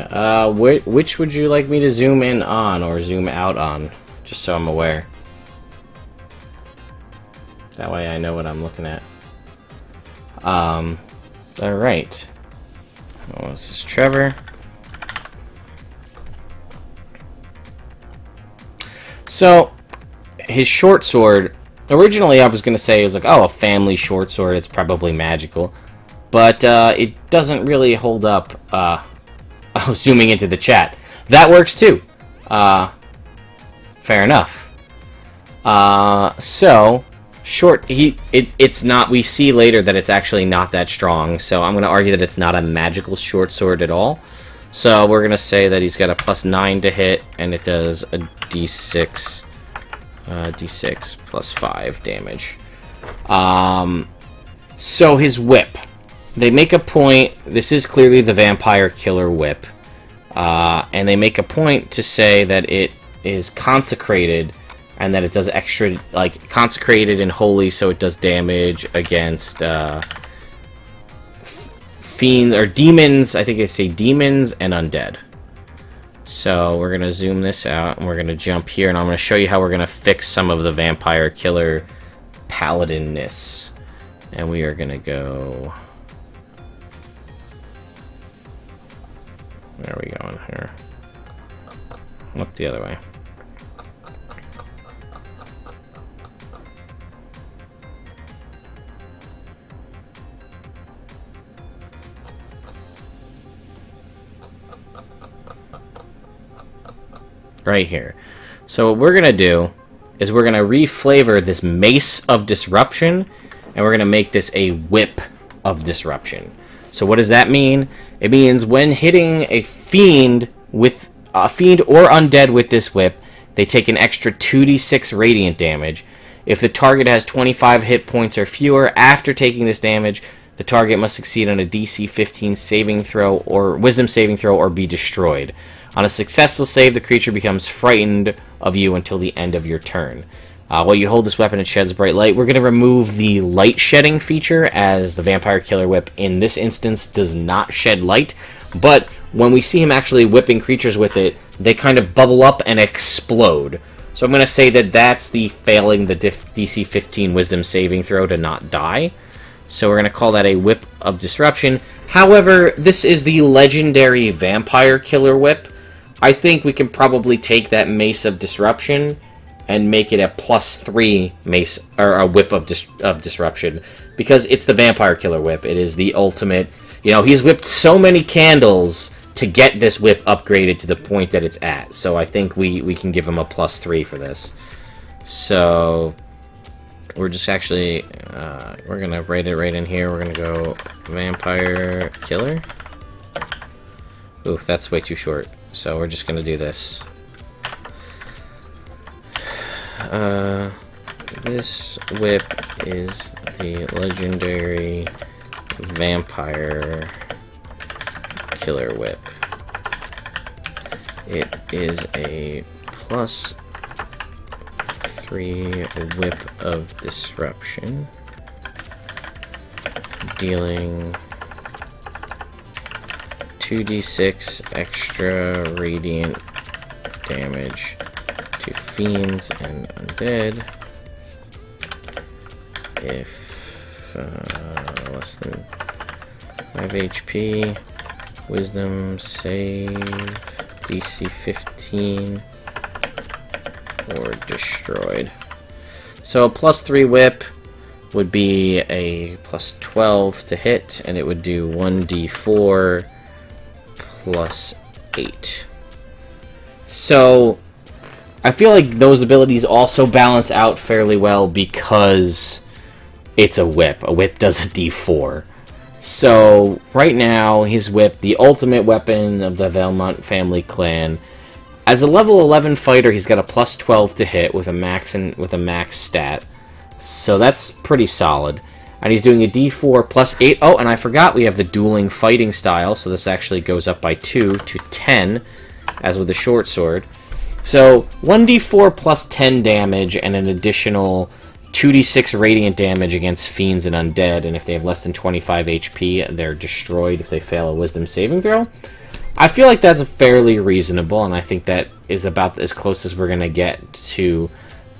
which would you like me to zoom in on or zoom out on? Just so I'm aware. That way I know what I'm looking at. Alright. Oh, this is Trevor. So, his short sword, originally I was going to say it was like, oh, a family short sword, it's probably magical. But it doesn't really hold up. Oh, zooming into the chat. That works too. Fair enough. So, short, it's not, we see later that it's actually not that strong, so I'm going to argue that it's not a magical short sword at all. So we're going to say that he's got a +9 to hit, and it does a d6 +5 damage. So his whip. They make a point, this is clearly the Vampire Killer whip, and they make a point to say that it is consecrated, and that it does extra, like, consecrated and holy, so it does damage against fiends, or demons, I think they say demons and undead. So we're going to zoom this out, and we're going to jump here, and I'm going to show you how we're going to fix some of the Vampire Killer Paladin-ness. And we are going to go... Where are we going here? Look the other way. Right here. So what we're going to do is we're going to reflavor this Mace of Disruption, and we're going to make this a Whip of Disruption. So what does that mean? It means when hitting a fiend or undead with this whip, they take an extra 2d6 radiant damage. If the target has 25 hit points or fewer after taking this damage, the target must succeed on a DC 15 saving throw or wisdom saving throw or be destroyed. On a successful save, the creature becomes frightened of you until the end of your turn. While you hold this weapon, it sheds bright light. We're going to remove the light shedding feature, as the Vampire Killer Whip in this instance does not shed light. But when we see him actually whipping creatures with it, they kind of bubble up and explode. So I'm going to say that that's the failing the DC 15 Wisdom saving throw to not die. So we're going to call that a Whip of Disruption. However, this is the legendary Vampire Killer Whip. I think we can probably take that Mace of Disruption and make it a +3 mace, or a Whip of Disruption, because it's the Vampire Killer Whip. It is the ultimate. You know, he's whipped so many candles to get this whip upgraded to the point that it's at. So I think we can give him a +3 for this. So we're just actually, we're going to write it right in here. We're going to go Vampire Killer. Oof, that's way too short. So we're just going to do this. This whip is the legendary Vampire Killer Whip. It is a +3 Whip of Disruption, dealing 2d6 extra radiant damage to fiends and undead if less than 5 HP. Wisdom save DC 15 or destroyed. So a +3 whip would be a +12 to hit, and it would do 1d4 +8. So I feel like those abilities also balance out fairly well because it's a whip. A whip does a d4. So right now, his whip, the ultimate weapon of the Belmont family clan, as a level 11 fighter, he's got a +12 to hit with a max stat. So that's pretty solid. And he's doing a d4 +8. Oh, and I forgot we have the dueling fighting style, so this actually goes up by 2 to 10, as with the short sword. So 1d4 +10 damage and an additional 2d6 radiant damage against fiends and undead, and if they have less than 25 HP, they're destroyed if they fail a wisdom saving throw. I feel like that's fairly reasonable, and I think that is about as close as we're going to get to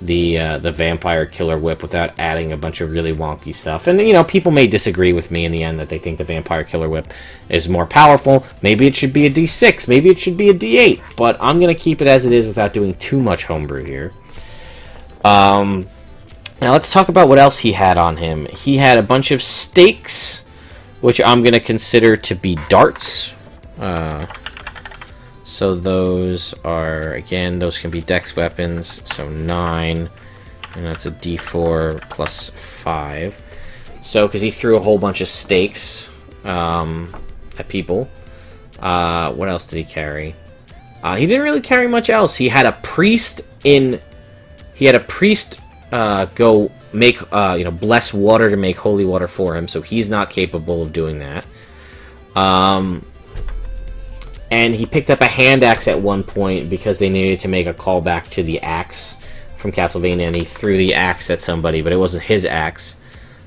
the Vampire Killer Whip without adding a bunch of really wonky stuff. And, you know, people may disagree with me in the end that they think the Vampire Killer Whip is more powerful. Maybe it should be a D6, maybe it should be a D8, but I'm going to keep it as it is without doing too much homebrew here. Now let's talk about what else he had on him. He had a bunch of stakes, which I'm going to consider to be darts. So those are, again, those can be dex weapons, so 9, and that's a d4 +5. So, because he threw a whole bunch of stakes at people. What else did he carry? He didn't really carry much else. He had a priest go make, bless water to make holy water for him, so he's not capable of doing that. And he picked up a hand axe at one point because they needed to make a callback to the axe from Castlevania, and he threw the axe at somebody, but it wasn't his axe.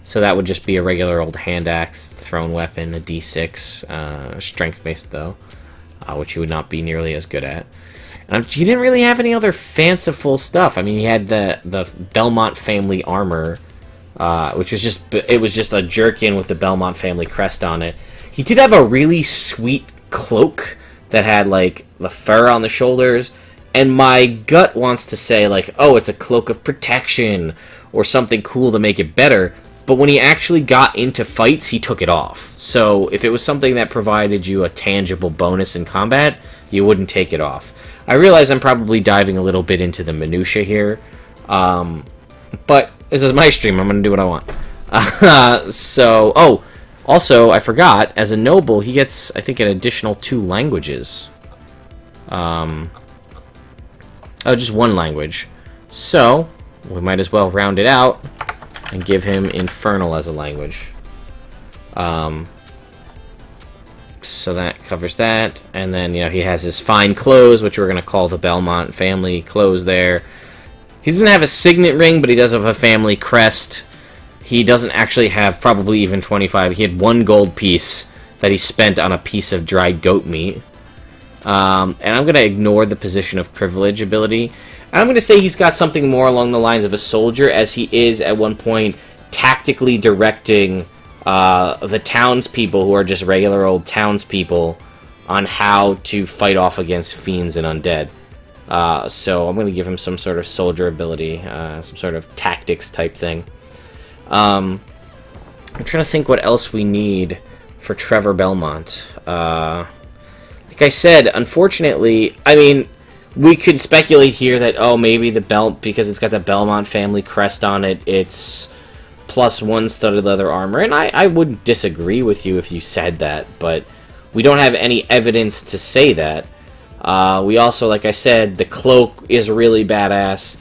So that would just be a regular old hand axe, thrown weapon, a d6, strength-based though, which he would not be nearly as good at. He didn't really have any other fanciful stuff. I mean, he had the Belmont family armor, which was just a jerkin with the Belmont family crest on it. He did have a really sweet cloak that had like the fur on the shoulders, and my gut wants to say like, oh, it's a cloak of protection or something cool to make it better. But when he actually got into fights, he took it off. So if it was something that provided you a tangible bonus in combat, you wouldn't take it off. I realize I'm probably diving a little bit into the minutia here, but this is my stream. I'm going to do what I want. Also, I forgot, as a noble, he gets, I think, an additional 2 languages. Just 1 language. So, we might as well round it out and give him Infernal as a language. So that covers that. And then, he has his fine clothes, which we're going to call the Belmont family clothes there. He doesn't have a signet ring, but he does have a family crest. He doesn't actually have probably even 25. He had 1 gold piece that he spent on a piece of dried goat meat. And I'm going to ignore the position of privilege ability. I'm going to say he's got something more along the lines of a soldier, as he is at one point tactically directing the townspeople, who are just regular old townspeople, on how to fight off against fiends and undead. So I'm going to give him some sort of soldier ability, some sort of tactics type thing. I'm trying to think what else we need for Trevor Belmont. Like I said, unfortunately, I mean, we could speculate here that, oh, maybe the belt, because it's got the Belmont family crest on it, it's +1 studded leather armor. And I wouldn't disagree with you if you said that, but we don't have any evidence to say that. We also, like I said, the cloak is really badass,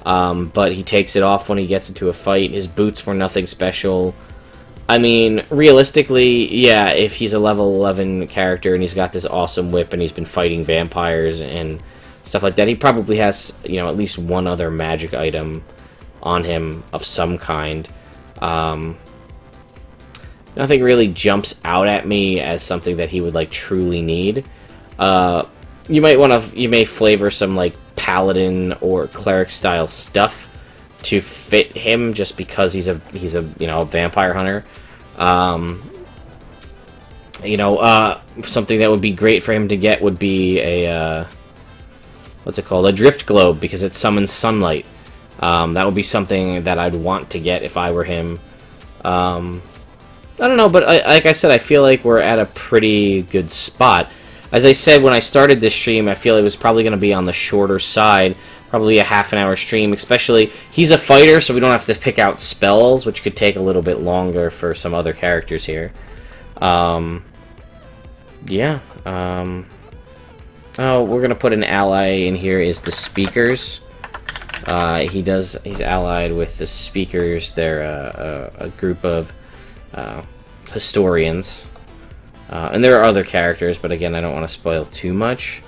but he takes it off when he gets into a fight. His boots were nothing special. I mean, realistically, yeah, if he's a level 11 character and he's got this awesome whip and he's been fighting vampires and stuff like that, he probably has, you know, at least one other magic item on him of some kind. Nothing really jumps out at me as something that he would, like, truly need. You may flavor some, like, paladin or cleric style stuff to fit him, just because he's a you know, a vampire hunter. You know, something that would be great for him to get would be a what's it called? A drift globe, because it summons sunlight. That would be something that I'd want to get if I were him. I don't know, but like I said, I feel like we're at a pretty good spot. As I said when I started this stream, I feel it was probably going to be on the shorter side, probably a half-an-hour stream, especially he's a fighter, so we don't have to pick out spells, which could take a little bit longer for some other characters here. Yeah. Oh, we're going to put an ally in here, is the Speakers. He's allied with the Speakers. They're a group of historians. And there are other characters, but again, I don't want to spoil too much.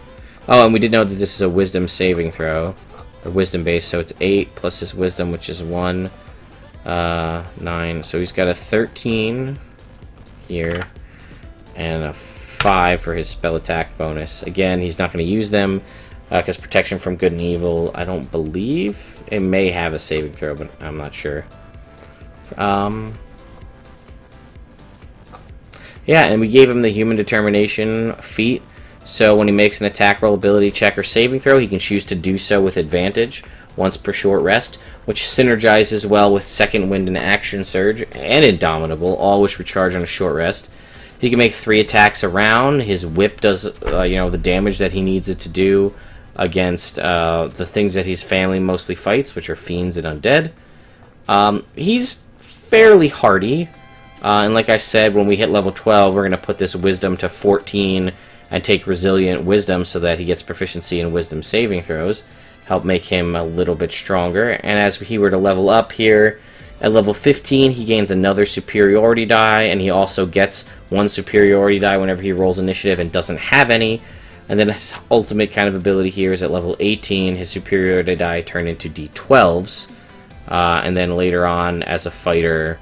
Oh, and we did know that this is a wisdom saving throw, or wisdom base, so it's 8 plus his wisdom, which is 1, 9. So he's got a 13 here, and a 5 for his spell attack bonus. Again, he's not going to use them, because protection from good and evil, I don't believe. It may have a saving throw, but I'm not sure. Yeah, and we gave him the Human Determination feat, so when he makes an attack roll, ability check, or saving throw, he can choose to do so with advantage once per short rest, which synergizes well with Second Wind and Action Surge, and Indomitable, all which recharge on a short rest. He can make 3 attacks around. His whip does, you know, the damage that he needs it to do against the things that his family mostly fights, which are fiends and undead. He's fairly hardy. And like I said, when we hit level 12, we're going to put this Wisdom to 14 and take Resilient Wisdom so that he gets proficiency in Wisdom saving throws. Help make him a little bit stronger. And as he were to level up here, at level 15, he gains another Superiority die, and he also gets 1 Superiority die whenever he rolls Initiative and doesn't have any. And then his ultimate kind of ability here is at level 18, his Superiority die turn into D12s. And then later on, as a fighter,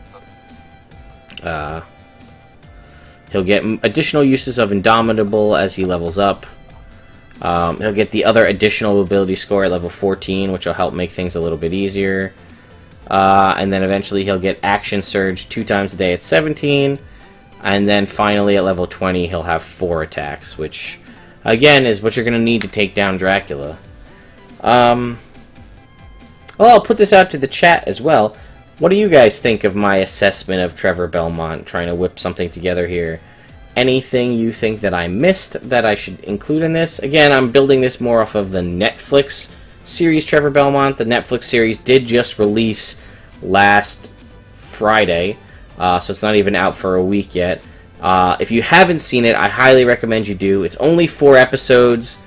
he'll get additional uses of Indomitable as he levels up. He'll get the other additional ability score at level 14, which will help make things a little bit easier. And then eventually he'll get Action Surge 2 times a day at 17. And then finally at level 20 he'll have 4 attacks, which again is what you're going to need to take down Dracula. Well, I'll put this out to the chat as well. What do you guys think of my assessment of Trevor Belmont, trying to whip something together here? Anything you think that I missed that I should include in this? Again, I'm building this more off of the Netflix series Trevor Belmont. The Netflix series did just release last Friday, so it's not even out for a week yet. If you haven't seen it, I highly recommend you do. It's only 4 episodes,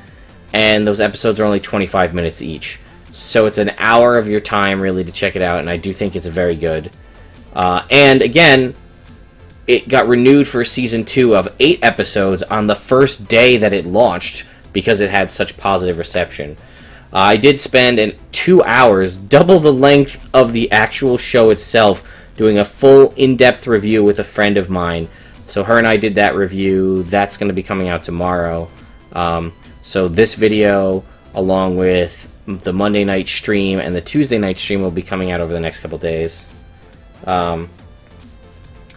and those episodes are only 25 minutes each. So it's an hour of your time, really, to check it out, and I do think it's very good. And, again, it got renewed for Season 2 of 8 episodes on the first day that it launched, because it had such positive reception. I did spend 2 hours, double the length of the actual show itself, doing a full in-depth review with a friend of mine. So her and I did that review. That's going to be coming out tomorrow. So this video, along with the Monday night stream and the Tuesday night stream, will be coming out over the next couple days. Well,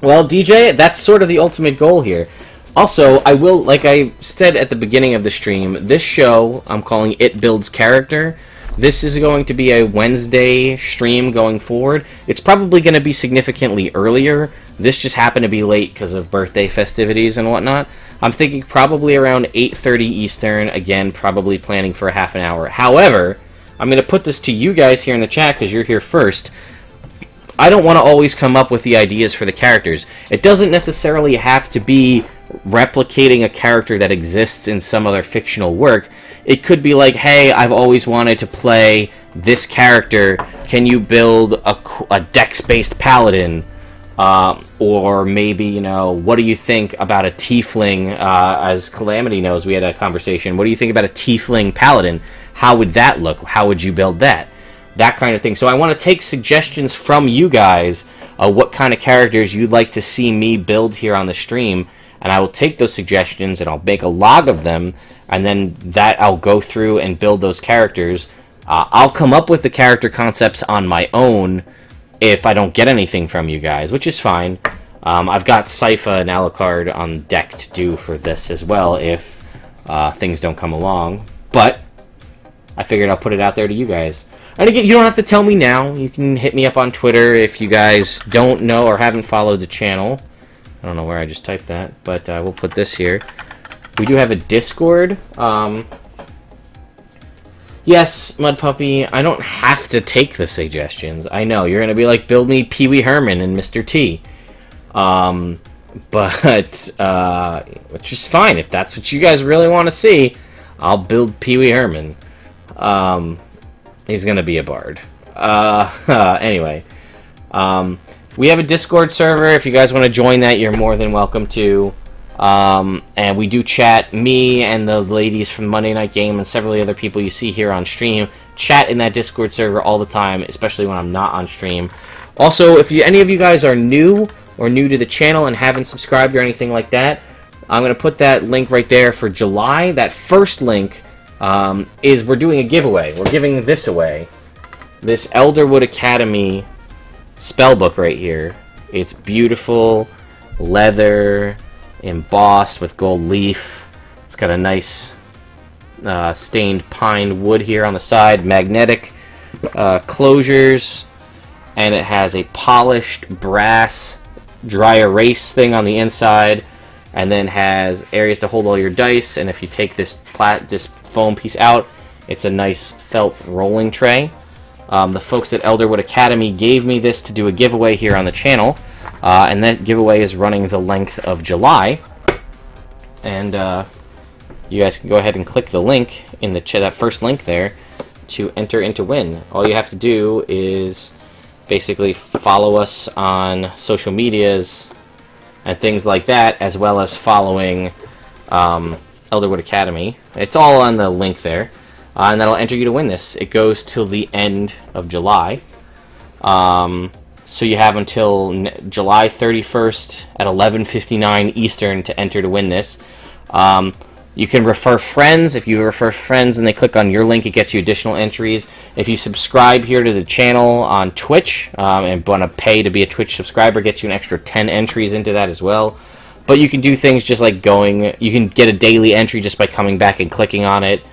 DJ, that's sort of the ultimate goal here. Also, I will, like I said at the beginning of the stream, this show, I'm calling It Builds Character. This is going to be a Wednesday stream going forward. It's probably going to be significantly earlier. This just happened to be late because of birthday festivities and whatnot. I'm thinking probably around 8:30 Eastern. Again, probably planning for a half an hour. However, I'm going to put this to you guys here in the chat because you're here first. I don't want to always come up with the ideas for the characters. It doesn't necessarily have to be replicating a character that exists in some other fictional work. It could be like, hey, I've always wanted to play this character. Can you build a dex-based paladin? Or maybe, you know, what do you think about a tiefling? As Calamity knows, we had a conversation. What do you think about a tiefling paladin? How would that look? How would you build that? That kind of thing. So I want to take suggestions from you guys, what kind of characters you'd like to see me build here on the stream, and I will take those suggestions and I'll make a log of them, and then that I'll go through and build those characters. I'll come up with the character concepts on my own if I don't get anything from you guys, which is fine. I've got Sypha and Alucard on deck to do for this as well if things don't come along, but I figured I'll put it out there to you guys. And again, you don't have to tell me now. You can hit me up on Twitter if you guys don't know or haven't followed the channel. I don't know where I just typed that, but we'll put this here. We do have a Discord. Yes, Mud Puppy, I don't have to take the suggestions. I know, you're going to be like, build me Pee Wee Herman and Mr. T. Which is fine. If that's what you guys really want to see, I'll build Pee Wee Herman. He's going to be a bard. Anyway. We have a Discord server. If you guys want to join that, you're more than welcome to. And we do chat, me and the ladies from Monday Night Game and several other people you see here on stream, chat in that Discord server all the time, especially when I'm not on stream. Also, if any of you guys are new or new to the channel and haven't subscribed or anything like that, I'm going to put that link right there for July. That first link is we're doing a giveaway. We're giving this away. This Elderwood Academy spellbook right here. It's beautiful, leather, embossed with gold leaf. It's got a nice stained pine wood here on the side, magnetic closures, and it has a polished brass dry erase thing on the inside, and then has areas to hold all your dice. And if you take this foam piece out, it's a nice felt rolling tray. The folks at Elderwood Academy gave me this to do a giveaway here on the channel, and that giveaway is running the length of July. And you guys can go ahead and click the link in the that first link there to enter in to win. All you have to do is basically follow us on social medias and things like that, as well as following Elderwood Academy. It's all on the link there. And that'll enter you to win this. It goes till the end of July. So you have until July 31st at 11:59 Eastern to enter to win this. You can refer friends. If you refer friends and they click on your link, it gets you additional entries. If you subscribe here to the channel on Twitch and want to pay to be a Twitch subscriber, it gets you an extra 10 entries into that as well. But you can do things just like you can get a daily entry just by coming back and clicking on it,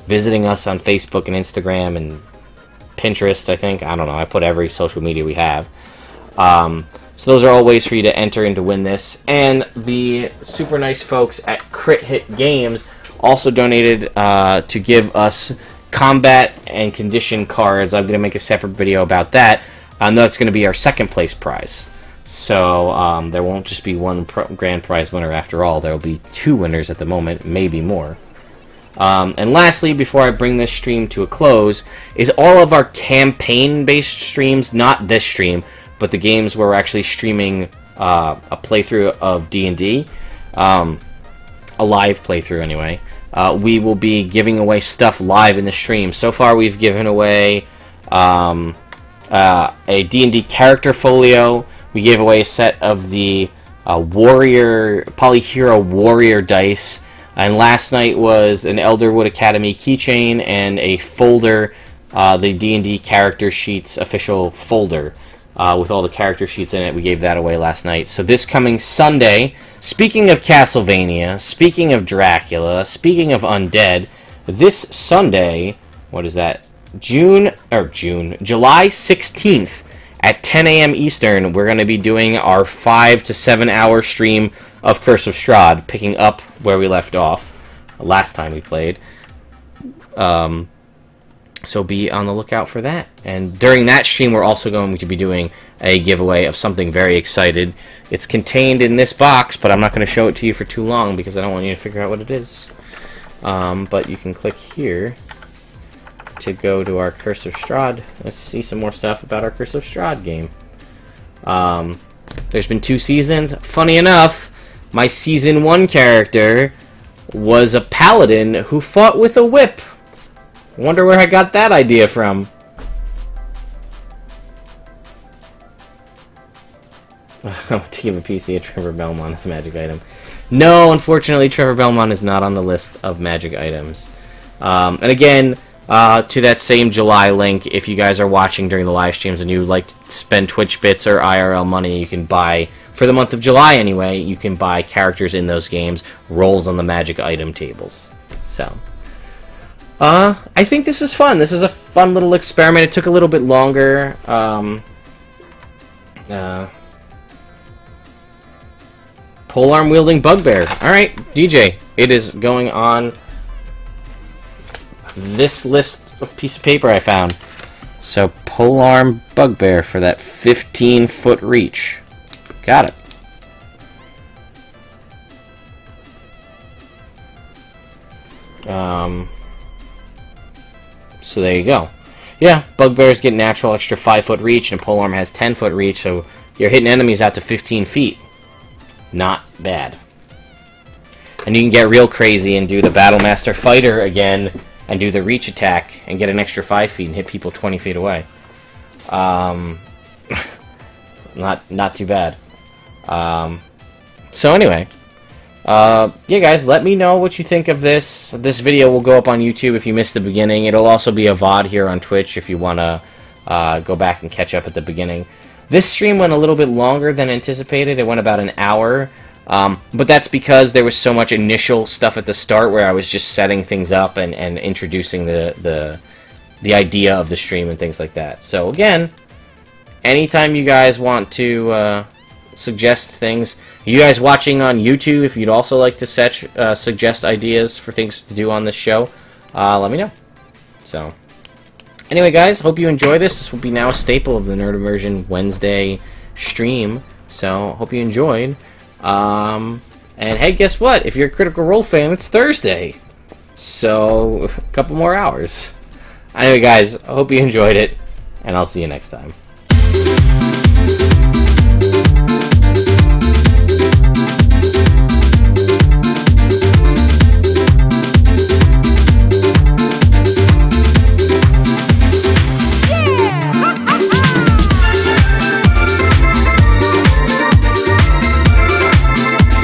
visiting us on Facebook and Instagram and Pinterest, I think. I don't know. I put every social media we have. So those are all ways for you to enter and to win this. And the super nice folks at Crit Hit Games also donated to give us combat and condition cards. I'm going to make a separate video about that. That's going to be our second place prize. So there won't just be one grand prize winner after all. There will be 2 winners at the moment, maybe more. And lastly, before I bring this stream to a close, is all of our campaign-based streams, not this stream, but the games where we're actually streaming a playthrough of D&D, a live playthrough anyway. We will be giving away stuff live in the stream. So far, we've given away a D&D character folio. We gave away a set of the Polyhero Warrior dice. And last night was an Elderwood Academy keychain and a folder, the D&D character sheets official folder with all the character sheets in it. We gave that away last night. So this coming Sunday, speaking of Castlevania, speaking of Dracula, speaking of undead, this Sunday, what is that? July 16th at 10 a.m. Eastern, we're going to be doing our 5 to 7 hour stream of Curse of Strahd, picking up where we left off last time we played. So be on the lookout for that. And during that stream, we're also going to be doing a giveaway of something very excited. It's contained in this box, but I'm not going to show it to you for too long because I don't want you to figure out what it is. But you can click here to go to our Curse of Strahd. Let's see some more stuff about our Curse of Strahd game. There's been 2 seasons. Funny enough, my Season 1 character was a paladin who fought with a whip. Wonder where I got that idea from. I want to give a PC of Trevor Belmont as a magic item. No, unfortunately, Trevor Belmont is not on the list of magic items. And again, to that same July link, if you guys are watching during the live streams and you like to spend Twitch bits or IRL money, you can buy, for the month of July anyway, you can buy characters in those games, rolls on the magic item tables. So, I think this is fun. This is a fun little experiment. It took a little bit longer. Polearm wielding Bugbear. Alright, DJ, it is going on this list of piece of paper I found. So, Polearm Bugbear for that 15-foot reach. Got it. So there you go. Yeah, Bugbears get natural extra 5-foot reach, and Polearm has 10-foot reach, so you're hitting enemies out to 15 feet. Not bad. And you can get real crazy and do the Battlemaster Fighter again, and do the reach attack, and get an extra 5 feet and hit people 20 feet away. Not too bad. So anyway, yeah, guys, let me know what you think of this. This video will go up on YouTube if you missed the beginning. It'll also be a VOD here on Twitch if you want to go back and catch up at the beginning. This stream went a little bit longer than anticipated. It went about an hour, but that's because there was so much initial stuff at the start where I was just setting things up and introducing the idea of the stream and things like that. So again, anytime you guys want to suggest things, you guys watching on YouTube, if you'd also like to suggest ideas for things to do on this show, let me know. So, anyway, guys, hope you enjoy this. This will be now a staple of the Nerd Immersion Wednesday stream. So, hope you enjoyed. And hey, guess what? If you're a Critical Role fan, it's Thursday. So, a couple more hours. Anyway, guys, I hope you enjoyed it, and I'll see you next time.